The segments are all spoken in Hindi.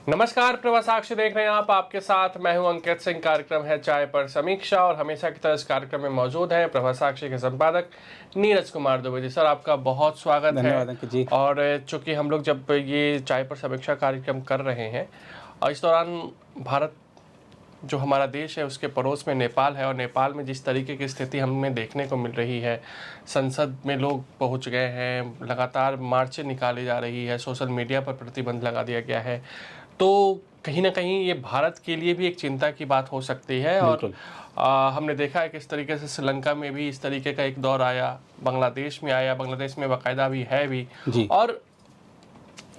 नमस्कार, प्रभा साक्षी देख रहे हैं आप। आपके साथ मैं हूं अंकित सिंह। कार्यक्रम है चाय पर समीक्षा और हमेशा की तरह इस कार्यक्रम में मौजूद हैं प्रभा साक्षी के संपादक नीरज कुमार द्विवेदी। सर, आपका बहुत स्वागत है। धन्यवाद अंकित जी। और चूंकि हम लोग जब ये चाय पर समीक्षा कार्यक्रम कर रहे हैं और इस दौरान भारत जो हमारा देश है उसके पड़ोस में नेपाल है, और नेपाल में जिस तरीके की स्थिति हमें देखने को मिल रही है, संसद में लोग पहुंच गए हैं, लगातार मार्चें निकाली जा रही है, सोशल मीडिया पर प्रतिबंध लगा दिया गया है, तो कहीं ना कहीं ये भारत के लिए भी एक चिंता की बात हो सकती है। और हमने देखा है कि इस तरीके से श्रीलंका में भी इस तरीके का एक दौर आया, बांग्लादेश में आया, बांग्लादेश में बाकायदा भी है भी, और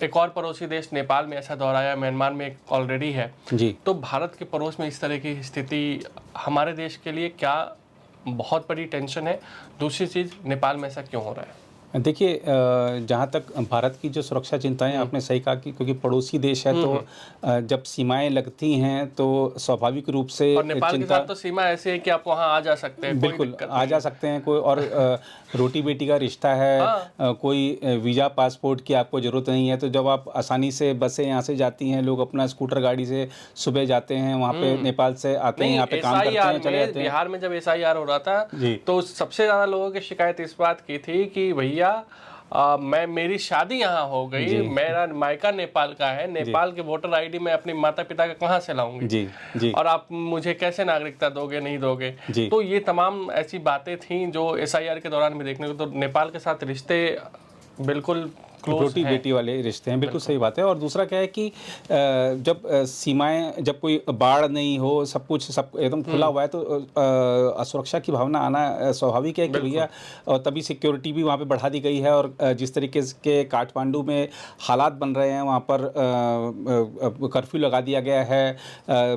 एक और पड़ोसी देश नेपाल में ऐसा दौर आया, म्यांमार में एक ऑलरेडी है जी। तो भारत के पड़ोस में इस तरह की स्थिति हमारे देश के लिए क्या बहुत बड़ी टेंशन है? दूसरी चीज़, नेपाल में ऐसा क्यों हो रहा है? देखिए, जहाँ तक भारत की जो सुरक्षा चिंताएं, आपने सही कहा कि क्योंकि पड़ोसी देश है तो जब सीमाएं लगती हैं तो स्वाभाविक रूप से और नेपाल के साथ तो सीमा ऐसी है कि आप वहाँ आ जा सकते हैं, बिल्कुल आ जा सकते हैं कोई, और रोटी बेटी का रिश्ता है। कोई वीज़ा पासपोर्ट की आपको ज़रूरत नहीं है, तो जब आप आसानी से बसें यहाँ से जाती हैं, लोग अपना स्कूटर गाड़ी से सुबह जाते हैं वहाँ पे, नेपाल से आते हैं, यहाँ पे काम करते हैं, चले जाते हैं। बिहार में जब SIR हो रहा था तो सबसे ज़्यादा लोगों की शिकायत इस बात की थी कि भैया मेरी शादी यहाँ हो गई, मेरा मायका नेपाल का है, नेपाल के वोटर ID मैं अपने माता पिता का कहाँ से लाऊंगी जी, और आप मुझे कैसे नागरिकता दोगे, नहीं दोगे? तो ये तमाम ऐसी बातें थी जो SIR के दौरान भी देखने को, तो नेपाल के साथ रिश्ते बिल्कुल रोटी बेटी वाले रिश्ते हैं, बिल्कुल सही बात है। और दूसरा क्या है कि जब सीमाएं, जब कोई बाढ़ नहीं हो, सब कुछ सब एकदम खुला हुआ है, तो असुरक्षा की भावना आना स्वाभाविक है कि भैया, और तभी सिक्योरिटी भी वहाँ पे बढ़ा दी गई है। और जिस तरीके के काठमांडू में हालात बन रहे हैं, वहाँ पर कर्फ्यू लगा दिया गया है,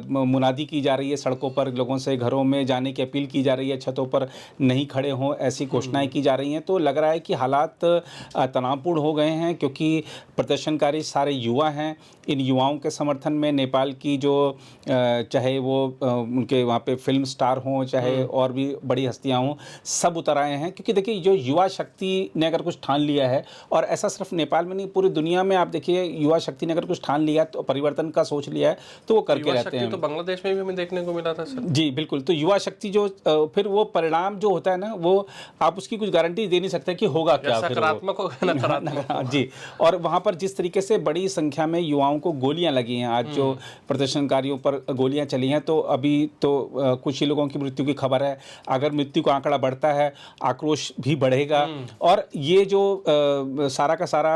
मुनादी की जा रही है सड़कों पर, लोगों से घरों में जाने की अपील की जा रही है, छतों पर नहीं खड़े हों ऐसी घोषणाएँ की जा रही हैं। तो लग रहा है कि हालात तनावपूर्ण हो गए हैं, क्योंकि प्रदर्शनकारी सारे युवा हैं। इन युवाओं के समर्थन में नेपाल की जो चाहे वो उनके वहाँ पे फिल्म स्टार हों, चाहे और भी बड़ी हस्तियाँ हों, सब उतर आए हैं। क्योंकि देखिए, जो युवा शक्ति ने अगर कुछ ठान लिया है, और ऐसा सिर्फ नेपाल में नहीं, पूरी दुनिया में आप देखिए, युवा शक्ति ने अगर कुछ ठान लिया, तो परिवर्तन का सोच लिया है, तो वो करके रहते हैं। तो बांग्लादेश में भी हमें देखने को मिला था सर। जी बिल्कुल। तो युवा शक्ति जो फिर वो परिणाम जो होता है ना, वो आप उसकी कुछ गारंटी दे नहीं सकते कि होगा क्या, सकारात्मक होगा, नकारात्मक जी। और वहाँ पर जिस तरीके से बड़ी संख्या में युवाओं को गोलियां लगी हैं, आज जो प्रदर्शनकारियों पर गोलियां चली हैं, तो अभी तो कुछ ही लोगों की मृत्यु की खबर है। अगर मृत्यु का आंकड़ा बढ़ता है, आक्रोश भी बढ़ेगा। और ये जो सारा का सारा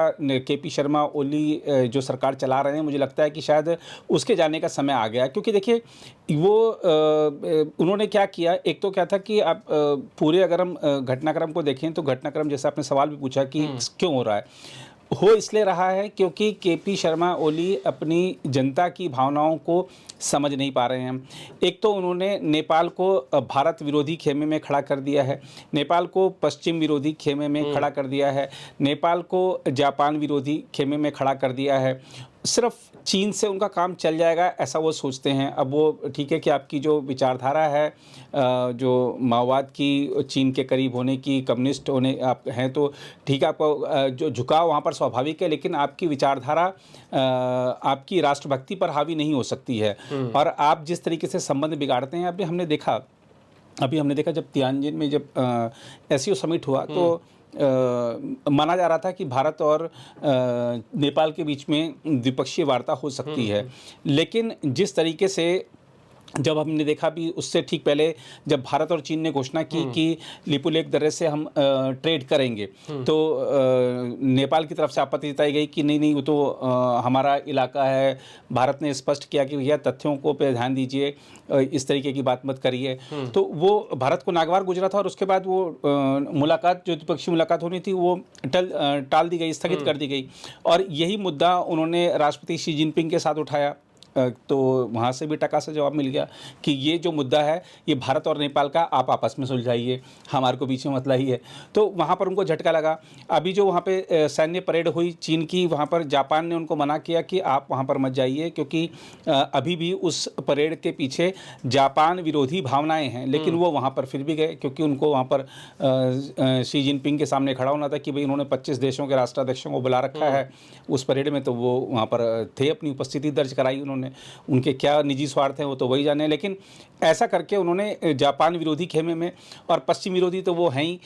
KP शर्मा ओली जो सरकार चला रहे हैं, मुझे लगता है कि शायद उसके जाने का समय आ गया। क्योंकि देखिए, वो उन्होंने क्या किया, एक तो क्या था कि आप पूरे अगर हम घटनाक्रम को देखें, तो घटनाक्रम जैसा आपने सवाल भी पूछा कि क्यों हो रहा है, हो इसलिए रहा है क्योंकि KP शर्मा ओली अपनी जनता की भावनाओं को समझ नहीं पा रहे हैं। एक तो उन्होंने नेपाल को भारत विरोधी खेमे में खड़ा कर दिया है, नेपाल को पश्चिम विरोधी खेमे में खड़ा कर दिया है, नेपाल को जापान विरोधी खेमे में खड़ा कर दिया है। सिर्फ चीन से उनका काम चल जाएगा ऐसा वो सोचते हैं। अब वो ठीक है कि आपकी जो विचारधारा है, जो माओवाद की, चीन के करीब होने की, कम्युनिस्ट होने आप हैं, तो ठीक है, आपको जो झुकाव वहाँ पर स्वाभाविक है, लेकिन आपकी विचारधारा आपकी राष्ट्रभक्ति पर हावी नहीं हो सकती है। और आप जिस तरीके से संबंध बिगाड़ते हैं, अभी हमने देखा जब तियानजिन में जब SCO समिट हुआ, तो माना जा रहा था कि भारत और नेपाल के बीच में द्विपक्षीय वार्ता हो सकती है। लेकिन जिस तरीके से जब हमने देखा भी, उससे ठीक पहले जब भारत और चीन ने घोषणा की कि लिपुलेख दर्रे से हम ट्रेड करेंगे, तो नेपाल की तरफ से आपत्ति जताई गई कि नहीं, वो तो हमारा इलाका है। भारत ने स्पष्ट किया कि भैया तथ्यों को पे ध्यान दीजिए, इस तरीके की बात मत करिए। तो वो भारत को नागवार गुजरा था, और उसके बाद वो मुलाकात, जो द्विपक्षीय मुलाकात होनी थी, वो टाल दी गई, स्थगित कर दी गई। और यही मुद्दा उन्होंने राष्ट्रपति शी जिनपिंग के साथ उठाया तो वहाँ से भी टका से जवाब मिल गया कि ये जो मुद्दा है ये भारत और नेपाल का, आप आपस में सुलझाइए, हमारे को बीच में मसला ही है। तो वहाँ पर उनको झटका लगा। अभी जो वहाँ पे सैन्य परेड हुई चीन की, वहाँ पर जापान ने उनको मना किया कि आप वहाँ पर मत जाइए, क्योंकि अभी भी उस परेड के पीछे जापान विरोधी भावनाएं हैं। लेकिन वो वहाँ पर फिर भी गए, क्योंकि उनको वहाँ पर शी जिनपिंग के सामने खड़ा होना था कि भाई उन्होंने 25 देशों के राष्ट्राध्यक्षों को बुला रखा है उस परेड में, तो वो वहाँ पर थे, अपनी उपस्थिति दर्ज कराई उन्होंने। उनके क्या निजी स्वार्थ हैं वो तो वही जाने, लेकिन ऐसा करके उन्होंने जापान विरोधी खेमे में, और पश्चिम विरोधी तो वो हैं ही,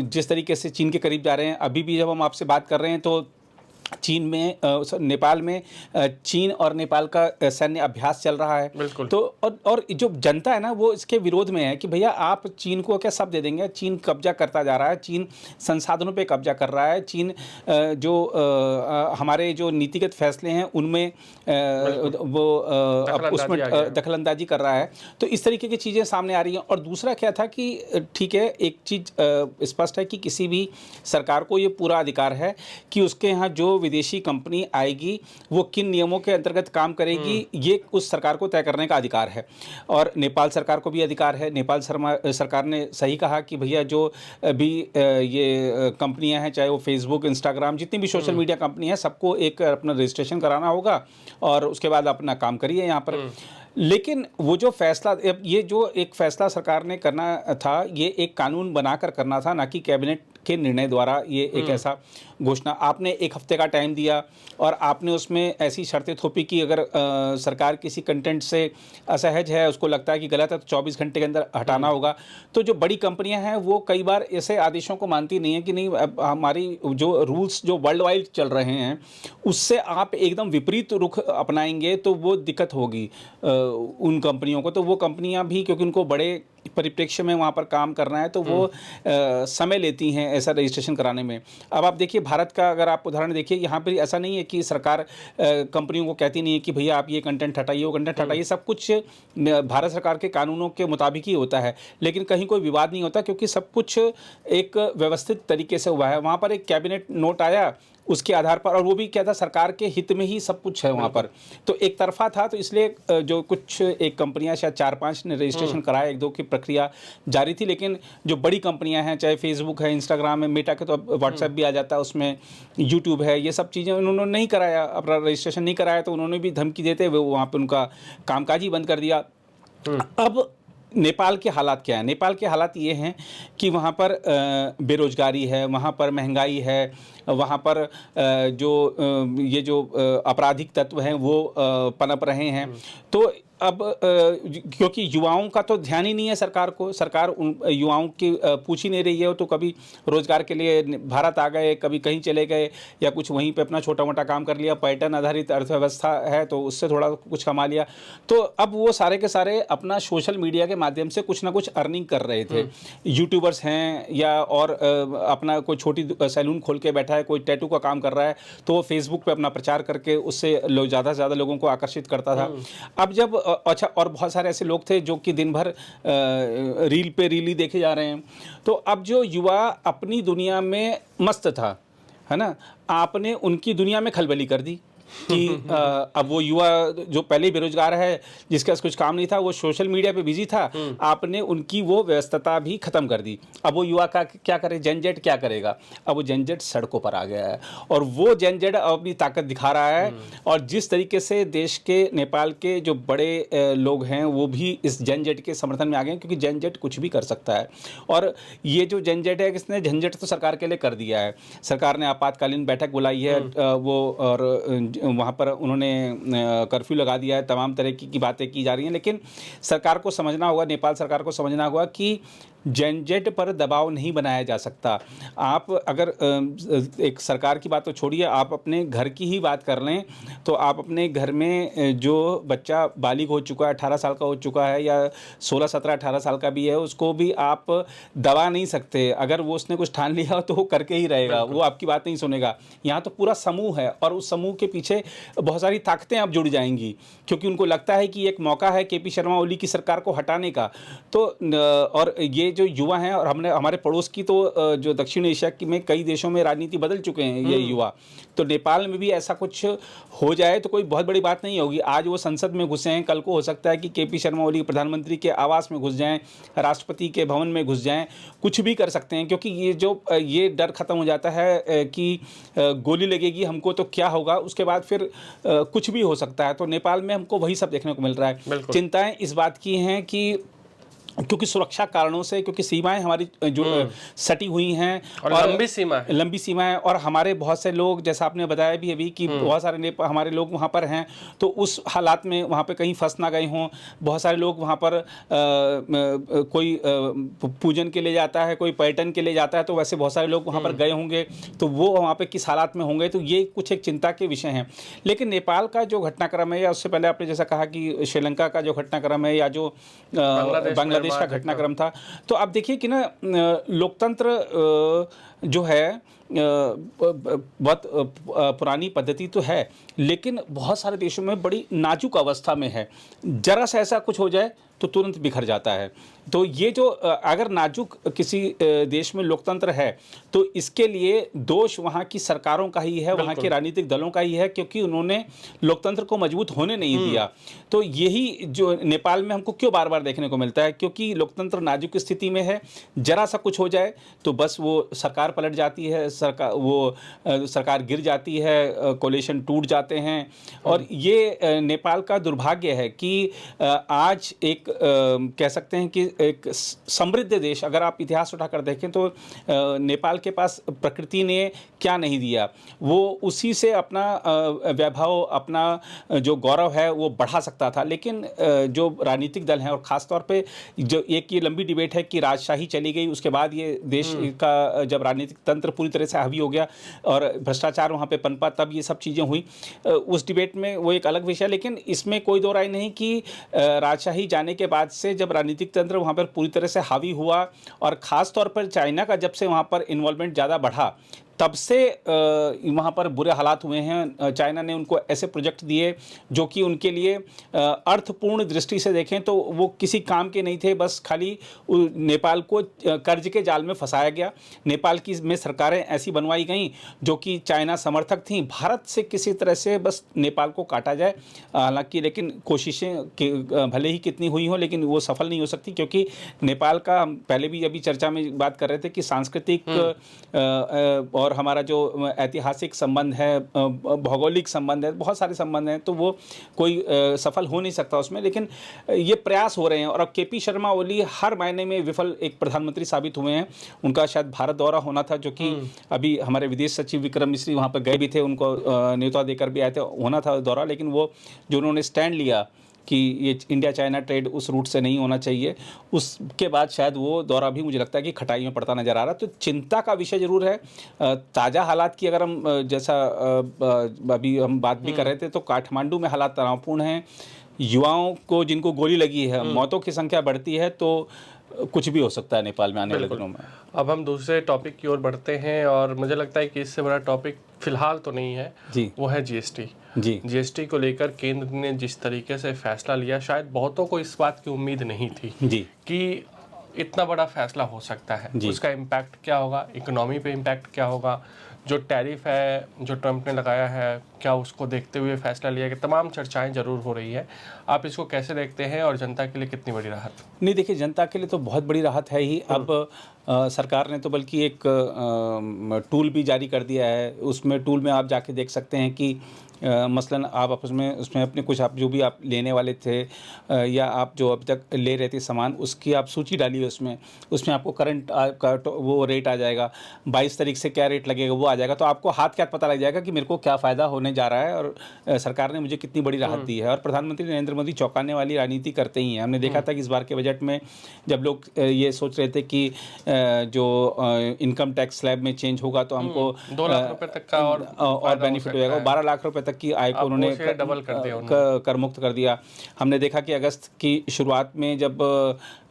जिस तरीके से चीन के करीब जा रहे हैं। अभी भी जब हम आपसे बात कर रहे हैं तो चीन में नेपाल में चीन और नेपाल का सैन्य अभ्यास चल रहा है। बिल्कुल। तो और जो जनता है ना वो इसके विरोध में है कि भैया आप चीन को क्या सब दे देंगे, चीन कब्जा करता जा रहा है, चीन संसाधनों पे कब्जा कर रहा है, चीन जो हमारे जो नीतिगत फैसले हैं उनमें वो उसमें दखलंदाजी कर रहा है। तो इस तरीके की चीज़ें सामने आ रही हैं। और दूसरा क्या था कि ठीक है, एक चीज़ स्पष्ट है कि किसी भी सरकार को ये पूरा अधिकार है कि उसके यहाँ जो विदेशी कंपनी आएगी वो किन नियमों के अंतर्गत काम करेगी, ये उस सरकार को तय करने का अधिकार है। और नेपाल सरकार को भी अधिकार है। नेपाल सरकार ने सही कहा कि भैया जो भी ये कंपनियां हैं, चाहे वो फेसबुक, इंस्टाग्राम, जितनी भी सोशल मीडिया कंपनी है, सबको एक अपना रजिस्ट्रेशन कराना होगा और उसके बाद अपना काम करिए यहाँ पर। लेकिन वो जो फैसला, ये जो एक फैसला सरकार ने करना था, ये एक कानून बनाकर करना था, ना कि कैबिनेट के निर्णय द्वारा। ये एक ऐसा घोषणा आपने 1 हफ्ते का टाइम दिया और आपने उसमें ऐसी शर्तें थोपी कि अगर सरकार किसी कंटेंट से असहज है, उसको लगता है कि गलत है, तो 24 घंटे के अंदर हटाना होगा। तो जो बड़ी कंपनियां हैं वो कई बार ऐसे आदेशों को मानती नहीं है कि नहीं, हमारी जो रूल्स जो वर्ल्ड वाइड चल रहे हैं उससे आप एकदम विपरीत रुख अपनाएंगे तो वो दिक्कत होगी उन कंपनियों को। तो वो कंपनियां भी, क्योंकि उनको बड़े परिप्रेक्ष्य में वहाँ पर काम करना है, तो वो समय लेती हैं ऐसा रजिस्ट्रेशन कराने में। अब आप देखिए भारत का अगर आप उदाहरण देखिए, यहाँ पर ऐसा नहीं है कि सरकार कंपनियों को कहती नहीं है कि भैया आप ये कंटेंट हटाइए, वो कंटेंट हटाइए। सब कुछ भारत सरकार के कानूनों के मुताबिक ही होता है, लेकिन कहीं कोई विवाद नहीं होता, क्योंकि सब कुछ एक व्यवस्थित तरीके से हुआ है। वहाँ पर एक कैबिनेट नोट आया उसके आधार पर, और वो भी क्या था, सरकार के हित में ही सब कुछ है वहाँ पर। तो एक तरफा था, तो इसलिए जो कुछ एक कंपनियां, शायद 4-5 ने रजिस्ट्रेशन कराया, 1-2 की प्रक्रिया जारी थी। लेकिन जो बड़ी कंपनियां हैं, चाहे फेसबुक है, इंस्टाग्राम है, मेटा के तो अब व्हाट्सएप भी आ जाता है उसमें, यूट्यूब है, ये सब चीज़ें उन्होंने नहीं कराया, अपना रजिस्ट्रेशन नहीं कराया, तो उन्होंने भी धमकी देते हुए वहाँ पर उनका कामकाज ही बंद कर दिया। अब नेपाल के हालात क्या हैं? नेपाल के हालात ये हैं कि वहाँ पर बेरोजगारी है, वहाँ पर महंगाई है, वहाँ पर ये जो आपराधिक तत्व हैं वो पनप रहे हैं। तो अब क्योंकि युवाओं का तो ध्यान ही नहीं है सरकार को, सरकार उन युवाओं की पूछ ही नहीं रही है। तो कभी रोजगार के लिए भारत आ गए, कभी कहीं चले गए, या कुछ वहीं पे अपना छोटा मोटा काम कर लिया, पर्यटन आधारित अर्थव्यवस्था है तो उससे थोड़ा कुछ कमा लिया। तो अब वो सारे के सारे अपना सोशल मीडिया के माध्यम से कुछ ना कुछ अर्निंग कर रहे थे। यूट्यूबर्स हैं या और अपना कोई छोटी सैलून खोल के बैठा है, कोई टैटू का काम कर रहा है, तो वो फेसबुक पे अपना प्रचार करके उससे ज़्यादा से ज़्यादा लोगों को आकर्षित करता था। अब जब अच्छा, और बहुत सारे ऐसे लोग थे जो कि दिन भर रील पे रील ही देखे जा रहे हैं। तो अब जो युवा अपनी दुनिया में मस्त था, है ना, आपने उनकी दुनिया में खलबली कर दी कि अब वो युवा जो पहले ही बेरोजगार है, जिसके पास कुछ काम नहीं था, वो सोशल मीडिया पे बिजी था, आपने उनकी वो व्यस्तता भी खत्म कर दी। अब वो युवा का क्या करे, जनजेट क्या करेगा? अब वो जनजेट सड़कों पर आ गया है और वो जनजेट अपनी ताकत दिखा रहा है। और जिस तरीके से देश के, नेपाल के जो बड़े लोग हैं वो भी इस जनजेट के समर्थन में आ गए हैं, क्योंकि जनजेट कुछ भी कर सकता है। और ये जो जनजेट है, किसने झंझट तो सरकार के लिए कर दिया है। सरकार ने आपातकालीन बैठक बुलाई है, वो और वहाँ पर उन्होंने कर्फ्यू लगा दिया है, तमाम तरह की बातें की जा रही हैं। लेकिन सरकार को समझना होगा, नेपाल सरकार को समझना होगा कि जनजेट पर दबाव नहीं बनाया जा सकता। आप अगर एक सरकार की बात तो छोड़िए, आप अपने घर की ही बात कर लें तो आप अपने घर में जो बच्चा बालिग हो चुका है, 18 साल का हो चुका है या 16, 17, 18 साल का भी है, उसको भी आप दबा नहीं सकते। अगर वो उसने कुछ ठान लिया तो वो करके ही रहेगा, वो आपकी बात नहीं सुनेगा। यहाँ तो पूरा समूह है और उस समूह के पीछे बहुत सारी ताकतें अब जुड़ जाएंगी, क्योंकि उनको लगता है कि एक मौका है केपी शर्मा ओली की सरकार को हटाने का। तो और ये जो युवा हैं, और हमने हमारे पड़ोस की तो जो दक्षिण एशिया की में कई देशों में राजनीति बदल चुके हैं ये युवा, तो नेपाल में भी ऐसा कुछ हो जाए तो कोई बहुत बड़ी बात नहीं होगी। आज वो संसद में घुसे हैं, कल को हो सकता है कि केपी शर्मा ओली प्रधानमंत्री के आवास में घुस जाएं, राष्ट्रपति के भवन में घुस जाएं, कुछ भी कर सकते हैं, क्योंकि ये डर खत्म हो जाता है कि गोली लगेगी हमको तो क्या होगा, उसके बाद फिर कुछ भी हो सकता है। तो नेपाल में हमको वही सब देखने को मिल रहा है। चिंताएं इस बात की हैं कि क्योंकि सुरक्षा कारणों से, क्योंकि सीमाएं हमारी जो सटी हुई हैं और लंबी सीमा है, और हमारे बहुत से लोग, जैसा आपने बताया भी अभी कि बहुत सारे हमारे लोग वहाँ पर हैं, तो उस हालात में वहाँ पे कहीं फंस ना गए हों। बहुत सारे लोग वहाँ पर कोई पूजन के लिए जाता है, कोई पर्यटन के लिए जाता है, तो वैसे बहुत सारे लोग वहाँ पर गए होंगे, तो वो वहाँ पे किस हालात में होंगे, तो ये कुछ एक चिंता के विषय हैं। लेकिन नेपाल का जो घटनाक्रम है, या उससे पहले आपने जैसा कहा कि श्रीलंका का जो घटनाक्रम है, या जो बांग्लादेश का घटनाक्रम था, तो आप देखिए कि ना लोकतंत्र जो है बहुत पुरानी पद्धति तो है, लेकिन बहुत सारे देशों में बड़ी नाजुक अवस्था में है। जरा सा ऐसा कुछ हो जाए तो तुरंत बिखर जाता है। तो ये जो अगर नाजुक किसी देश में लोकतंत्र है, तो इसके लिए दोष वहाँ की सरकारों का ही है, वहाँ के राजनीतिक दलों का ही है, क्योंकि उन्होंने लोकतंत्र को मजबूत होने नहीं दिया। तो यही जो नेपाल में हमको क्यों बार बार देखने को मिलता है, क्योंकि लोकतंत्र नाजुक स्थिति में है। जरा सा कुछ हो जाए तो बस वो सरकार पलट जाती है, सरकार गिर जाती है, कोलिशन टूट जाते हैं। और ये नेपाल का दुर्भाग्य है कि आज एक कह सकते हैं कि एक समृद्ध देश, अगर आप इतिहास उठाकर देखें तो नेपाल के पास प्रकृति ने क्या नहीं दिया, वो उसी से अपना वैभव, अपना जो गौरव है वो बढ़ा सकता था। लेकिन जो राजनीतिक दल हैं, और ख़ासतौर पे जो एक ये लंबी डिबेट है कि राजशाही चली गई, उसके बाद ये देश का जब राजनीतिक तंत्र पूरी तरह से हावी हो गया और भ्रष्टाचार वहाँ पे पनपा, तब ये सब चीज़ें हुई। उस डिबेट में वो एक अलग विषय, लेकिन इसमें कोई दो राय नहीं कि राजशाही जाने के बाद से जब राजनीतिक तंत्र वहाँ पर पूरी तरह से हावी हुआ, और ख़ास तौर पर चाइना का जब से वहाँ पर इन्वॉल्वमेंट ज़्यादा बढ़ा, तब से वहाँ पर बुरे हालात हुए हैं। चाइना ने उनको ऐसे प्रोजेक्ट दिए जो कि उनके लिए अर्थपूर्ण दृष्टि से देखें तो वो किसी काम के नहीं थे, बस खाली नेपाल को कर्ज के जाल में फंसाया गया। नेपाल की में सरकारें ऐसी बनवाई गईं जो कि चाइना समर्थक थीं, भारत से किसी तरह से बस नेपाल को काटा जाए। हालांकि लेकिन कोशिशें भले ही कितनी हुई हों, लेकिन वो सफल नहीं हो सकती, क्योंकि नेपाल का, हम पहले भी अभी चर्चा में बात कर रहे थे कि सांस्कृतिक और हमारा जो ऐतिहासिक संबंध है, भौगोलिक संबंध है, बहुत सारे संबंध हैं, तो वो कोई सफल हो नहीं सकता उसमें। लेकिन ये प्रयास हो रहे हैं, और अब केपी शर्मा ओली हर मायने में विफल एक प्रधानमंत्री साबित हुए हैं। उनका शायद भारत दौरा होना था, जो कि अभी हमारे विदेश सचिव विक्रम मिश्री वहाँ पर गए भी थे, उनको न्योता देकर भी आए थे, होना था दौरा, लेकिन वो जो उन्होंने स्टैंड लिया कि ये इंडिया चाइना ट्रेड उस रूट से नहीं होना चाहिए, उसके बाद शायद वो दौरा भी मुझे लगता है कि खटाई में पड़ता नज़र आ रहा। तो चिंता का विषय ज़रूर है। ताज़ा हालात की अगर हम जैसा अभी हम बात भी कर रहे थे, तो काठमांडू में हालात तनावपूर्ण हैं। युवाओं को जिनको गोली लगी है, मौतों की संख्या बढ़ती है, तो कुछ भी हो सकता है नेपाल में आने वाले दिनों में। अब हम दूसरे टॉपिक की ओर बढ़ते हैं, और मुझे लगता है कि इससे बड़ा टॉपिक फिलहाल तो नहीं है जी, वो है जीएसटी। जीएसटी को लेकर केंद्र ने जिस तरीके से फैसला लिया, शायद बहुतों को इस बात की उम्मीद नहीं थी जी कि इतना बड़ा फैसला हो सकता है। उसका इम्पैक्ट क्या होगा, इकोनॉमी पे इम्पैक्ट क्या होगा, जो टैरिफ है जो ट्रंप ने लगाया है, क्या उसको देखते हुए फैसला लिया गया, तमाम चर्चाएं जरूर हो रही है। आप इसको कैसे देखते हैं, और जनता के लिए कितनी बड़ी राहत? नहीं, देखिए, जनता के लिए तो बहुत बड़ी राहत है ही। अब सरकार ने तो बल्कि एक टूल भी जारी कर दिया है। उसमें टूल में आप जाके देख सकते हैं कि मसलन आप उसमें अपने कुछ आप जो भी आप लेने वाले थे, या आप जो अब तक ले रहे थे सामान, उसकी आप सूची डालिए उसमें आपको करंट का वो रेट आ जाएगा, 22 तारीख से क्या रेट लगेगा वो आ जाएगा। तो आपको हाथ क्या पता लग जाएगा कि मेरे को क्या फ़ायदा होने जा रहा है, और सरकार ने मुझे कितनी बड़ी राहत दी है। और प्रधानमंत्री नरेंद्र मोदी चौंकाने वाली राजनीति करते ही हैं। हमने देखा था कि इस बार के बजट में जब लोग ये सोच रहे थे कि जो इनकम टैक्स स्लैब में चेंज होगा तो हमको 2 लाख रुपए तक का और बेनिफिट हो जाएगा, 12 लाख रुपए तक की आय को अब उन्होंने वो से डबल कर दिया उन्होंने। कर मुक्त कर दिया। हमने देखा कि अगस्त की शुरुआत में जब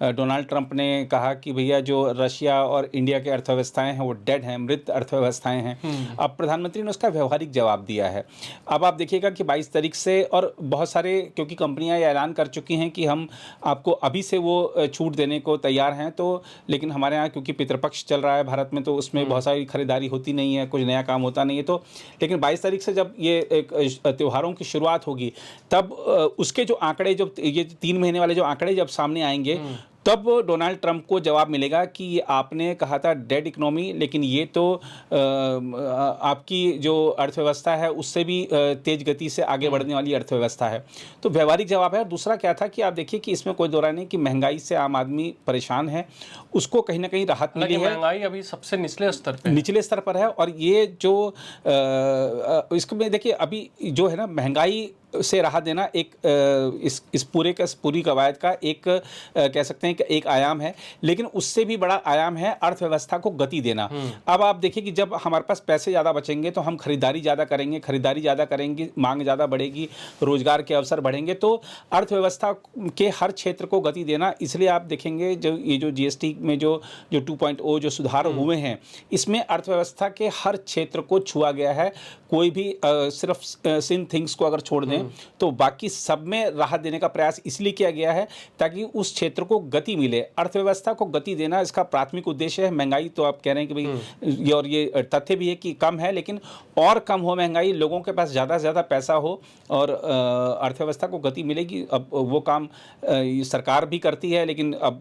डोनाल्ड ट्रंप ने कहा कि भैया जो रशिया और इंडिया की अर्थव्यवस्थाएं हैं वो डेड हैं, मृत अर्थव्यवस्थाएं हैं, अब प्रधानमंत्री ने उसका व्यवहारिक जवाब दिया है। अब आप देखिएगा कि 22 तारीख से, और बहुत सारे क्योंकि कंपनियां ये ऐलान कर चुकी हैं कि हम आपको अभी से वो छूट देने को तैयार हैं, तो लेकिन हमारे यहाँ क्योंकि पितृपक्ष चल रहा है भारत में, तो उसमें बहुत सारी खरीदारी होती नहीं है, कुछ नया काम होता नहीं है। तो लेकिन 22 तारीख से जब ये एक त्योहारों की शुरुआत होगी, तब उसके जो आंकड़े, जो ये 3 महीने वाले जो आंकड़े जब सामने आएंगे, तब डोनाल्ड ट्रंप को जवाब मिलेगा कि आपने कहा था डेड इकोनॉमी, लेकिन ये तो आपकी जो अर्थव्यवस्था है उससे भी तेज गति से आगे बढ़ने वाली अर्थव्यवस्था है। तो व्यवहारिक जवाब है। और दूसरा क्या था कि आप देखिए कि इसमें कोई दो राय नहीं कि महंगाई से आम आदमी परेशान है, उसको कहीं ना कहीं राहत मिली है। महंगाई अभी सबसे निचले स्तर पे, निचले स्तर पर है। और ये जो इसमें देखिए अभी जो है ना, महंगाई से राहत देना एक इस पूरी कवायद का एक कह सकते हैं कि एक आयाम है, लेकिन उससे भी बड़ा आयाम है अर्थव्यवस्था को गति देना। अब आप देखिए कि जब हमारे पास पैसे ज़्यादा बचेंगे तो हम खरीदारी ज़्यादा करेंगे, मांग ज़्यादा बढ़ेगी, रोजगार के अवसर बढ़ेंगे, तो अर्थव्यवस्था के हर क्षेत्र को गति देना। इसलिए आप देखेंगे जो ये जो जीएसटी में जो 2.0 जो सुधार हुए हैं, इसमें अर्थव्यवस्था के हर क्षेत्र को छुआ गया है। कोई भी सिर्फ सिन थिंग्स को अगर छोड़ दें तो बाकी सब में राहत देने का प्रयास इसलिए किया गया है ताकि उस क्षेत्र को गति मिले। अर्थव्यवस्था को गति देना इसका प्राथमिक उद्देश्य है। महंगाई तो आप कह रहे हैं कि भाई, और ये तथ्य भी है कि कम है, लेकिन और कम हो महंगाई, लोगों के पास ज़्यादा से ज़्यादा पैसा हो और अर्थव्यवस्था को गति मिलेगी। अब वो काम सरकार भी करती है, लेकिन अब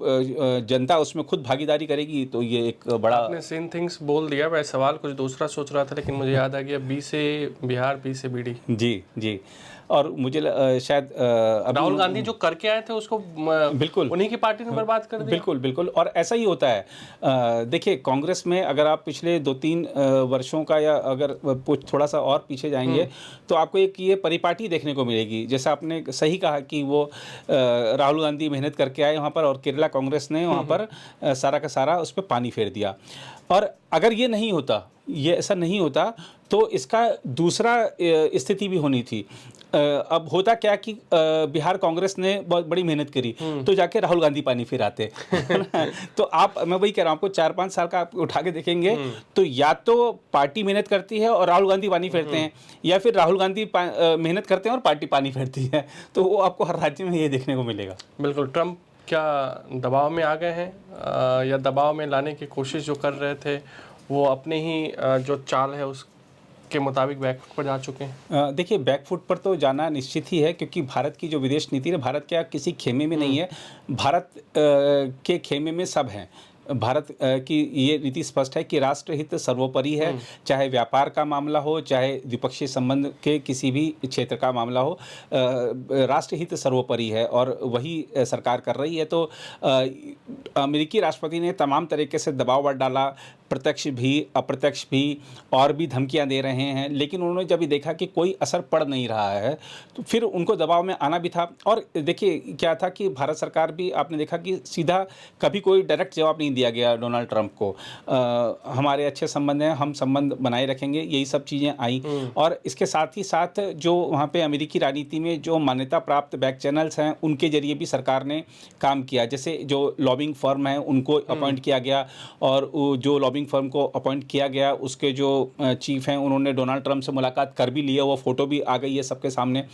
जनता उसमें खुद भागीदारी करेगी, तो ये एक बड़ा। आपने सेम थिंग्स बोल दिया, मैं सवाल कुछ दूसरा सोच रहा था, लेकिन मुझे याद आ गया, बी से बिहार, बी से बीडी। जी। और मुझे शायद राहुल गांधी जो करके आए थे उसको बिल्कुल उन्हीं की पार्टी ने बर्बाद कर दिया। बिल्कुल। और ऐसा ही होता है। देखिए कांग्रेस में अगर आप पिछले 2-3 वर्षों का, या अगर थोड़ा सा और पीछे जाएंगे, तो आपको एक ये परिपाटी देखने को मिलेगी। जैसा आपने सही कहा कि वो राहुल गांधी मेहनत करके आए वहाँ पर, और केरला कांग्रेस ने वहाँ पर सारा का सारा उस पर पानी फेर दिया। और अगर ये नहीं होता, ये ऐसा नहीं होता, तो इसका दूसरा स्थिति भी होनी थी। अब होता क्या कि बिहार कांग्रेस ने बहुत बड़ी मेहनत करी, तो जाके राहुल गांधी पानी फिराते। तो मैं वही कह रहा हूँ, आपको 4-5 साल का आप उठा के देखेंगे, तो या तो पार्टी मेहनत करती है और राहुल गांधी पानी फेरते हैं, या फिर राहुल गांधी मेहनत करते हैं और पार्टी पानी फेरती है। तो वो आपको हर राज्य में ये देखने को मिलेगा। बिल्कुल। ट्रंप क्या दबाव में आ गए हैं, या दबाव में लाने की कोशिश जो कर रहे थे वो अपने ही जो चाल है उसके मुताबिक बैकफुट पर जा चुके हैं? देखिए बैकफुट पर तो जाना निश्चित ही है, क्योंकि भारत की जो विदेश नीति है, भारत क्या किसी खेमे में नहीं है, भारत के खेमे में सब हैं। भारत की ये नीति स्पष्ट है कि राष्ट्रहित सर्वोपरि है, चाहे व्यापार का मामला हो, चाहे द्विपक्षीय संबंध के किसी भी क्षेत्र का मामला हो, राष्ट्रहित सर्वोपरि है और वही सरकार कर रही है। तो अमेरिकी राष्ट्रपति ने तमाम तरीके से दबाव डाला, प्रत्यक्ष भी अप्रत्यक्ष भी, और भी धमकियां दे रहे हैं, लेकिन उन्होंने जब देखा कि कोई असर पड़ नहीं रहा है, तो फिर उनको दबाव में आना भी था। और देखिए क्या था कि भारत सरकार भी, आपने देखा कि सीधा कभी कोई डायरेक्ट जवाब नहीं दिया गया डोनाल्ड ट्रंप को। हमारे अच्छे संबंध हैं, हम संबंध बनाए रखेंगे, यही सब चीज़ें आई। और इसके साथ ही साथ जो वहाँ पे अमेरिकी राजनीति में जो मान्यता प्राप्त बैक चैनल्स हैं, उनके जरिए भी सरकार ने काम किया। जैसे जो लॉबिंग फर्म है उनको अपॉइंट किया गया, और जो लॉबिंग फर्म को अपॉइंट किया गया उसके जो चीफ हैं उन्होंने डोनाल्ड ट्रंप से मुलाकात कर भी ली है, वो फोटो भी आ गई है सबके सामने।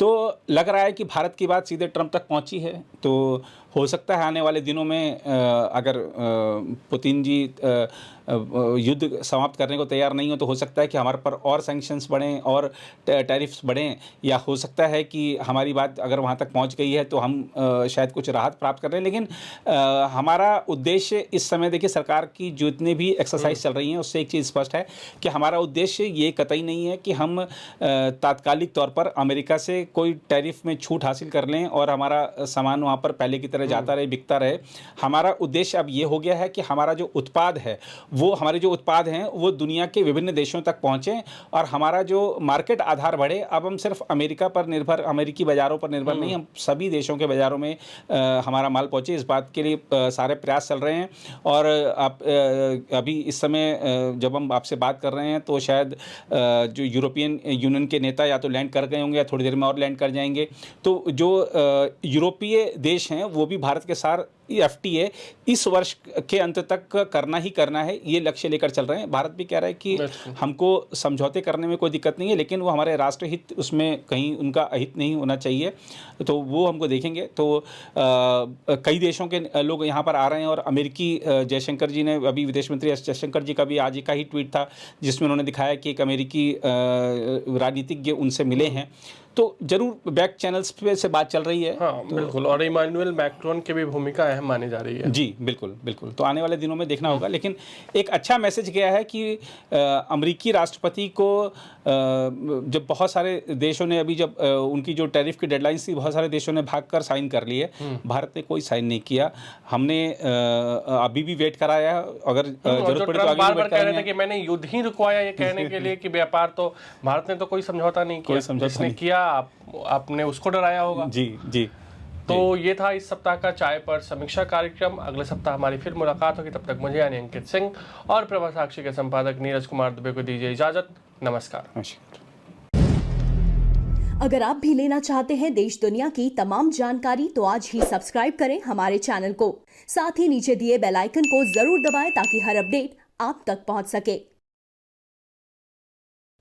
तो लग रहा है कि भारत की बात सीधे ट्रंप तक पहुंची है। तो हो सकता है आने वाले दिनों में अगर पुतिन जी युद्ध समाप्त करने को तैयार नहीं हो, तो हो सकता है कि हमारे पर और सैंक्शंस बढ़ें और टैरिफ्स बढ़ें, या हो सकता है कि हमारी बात अगर वहाँ तक पहुँच गई है तो हम शायद कुछ राहत प्राप्त कर रहे हैं। लेकिन हमारा उद्देश्य इस समय, देखिए सरकार की जितनी भी एक्सरसाइज चल रही हैं उससे एक चीज़ स्पष्ट है कि हमारा उद्देश्य ये कतई नहीं है कि हम तात्कालिक तौर पर अमेरिका से कोई टैरिफ में छूट हासिल कर लें और हमारा सामान वहाँ पर पहले की तरह तरह जाता रहे, बिकता रहे। हमारा उद्देश्य अब ये हो गया है कि हमारा जो उत्पाद है, वो हमारे जो उत्पाद हैं वो दुनिया के विभिन्न देशों तक पहुँचें और हमारा जो मार्केट आधार बढ़े। अब हम सिर्फ अमेरिका पर निर्भर, अमेरिकी बाज़ारों पर निर्भर नहीं, हम सभी देशों के बाज़ारों में हमारा माल पहुँचे, इस बात के लिए सारे प्रयास चल रहे हैं। और आप अभी इस समय जब हम आपसे बात कर रहे हैं तो शायद जो यूरोपियन यूनियन के नेता या तो लैंड कर गए होंगे या थोड़ी देर में और लैंड कर जाएंगे। तो जो यूरोपीय देश हैं वो भी भारत के साथ FTA इस वर्ष के अंत तक करना ही करना है, ये लक्ष्य लेकर चल रहे हैं। भारत भी कह रहा है कि हमको समझौते करने में कोई दिक्कत नहीं है, लेकिन वो हमारे राष्ट्रहित, उसमें कहीं उनका अहित नहीं होना चाहिए, तो वो हमको देखेंगे। तो कई देशों के लोग यहाँ पर आ रहे हैं और अमेरिकी जयशंकर जी ने, अभी विदेश मंत्री जयशंकर जी का भी आज का ही ट्वीट था जिसमें उन्होंने दिखाया कि एक अमेरिकी राजनीतिज्ञ उनसे मिले हैं। तो जरूर बैक चैनल्स पे से बात चल रही है। हाँ, तो बिल्कुल। और इमानुएल मैक्रोन की भी भूमिका अहम मानी जा रही है। जी बिल्कुल बिल्कुल। तो आने वाले दिनों में देखना होगा, लेकिन एक अच्छा मैसेज गया है कि अमेरिकी राष्ट्रपति को जब बहुत सारे देशों ने अभी, जब उनकी जो टैरिफ की डेडलाइन थी, बहुत सारे देशों ने भागकर साइन कर लिए, भारत ने कोई साइन नहीं किया। हमने अभी भी वेट कराया है, अगर जरूरत पड़े तो आगे बार बार कह रहे थे कि मैंने युद्ध ही रुकवाया, ये कहने के लिए कि व्यापार, तो भारत ने तो कोई समझौता नहीं किया, जिसने किया आपने उसको डराया होगा। जी जी। तो ये था इस सप्ताह का चाय पर समीक्षा कार्यक्रम। अगले सप्ताह हमारी फिर मुलाकात होगी। तब तक मुझे यानी अंकित सिंह और प्रभा साक्षी के संपादक नीरज कुमार दुबे को दीजिए इजाजत। नमस्कार। अगर आप भी लेना चाहते हैं देश दुनिया की तमाम जानकारी, तो आज ही सब्सक्राइब करें हमारे चैनल को। साथ ही नीचे दिए बेल आइकन को जरूर दबाएं ताकि हर अपडेट आप तक पहुंच सके।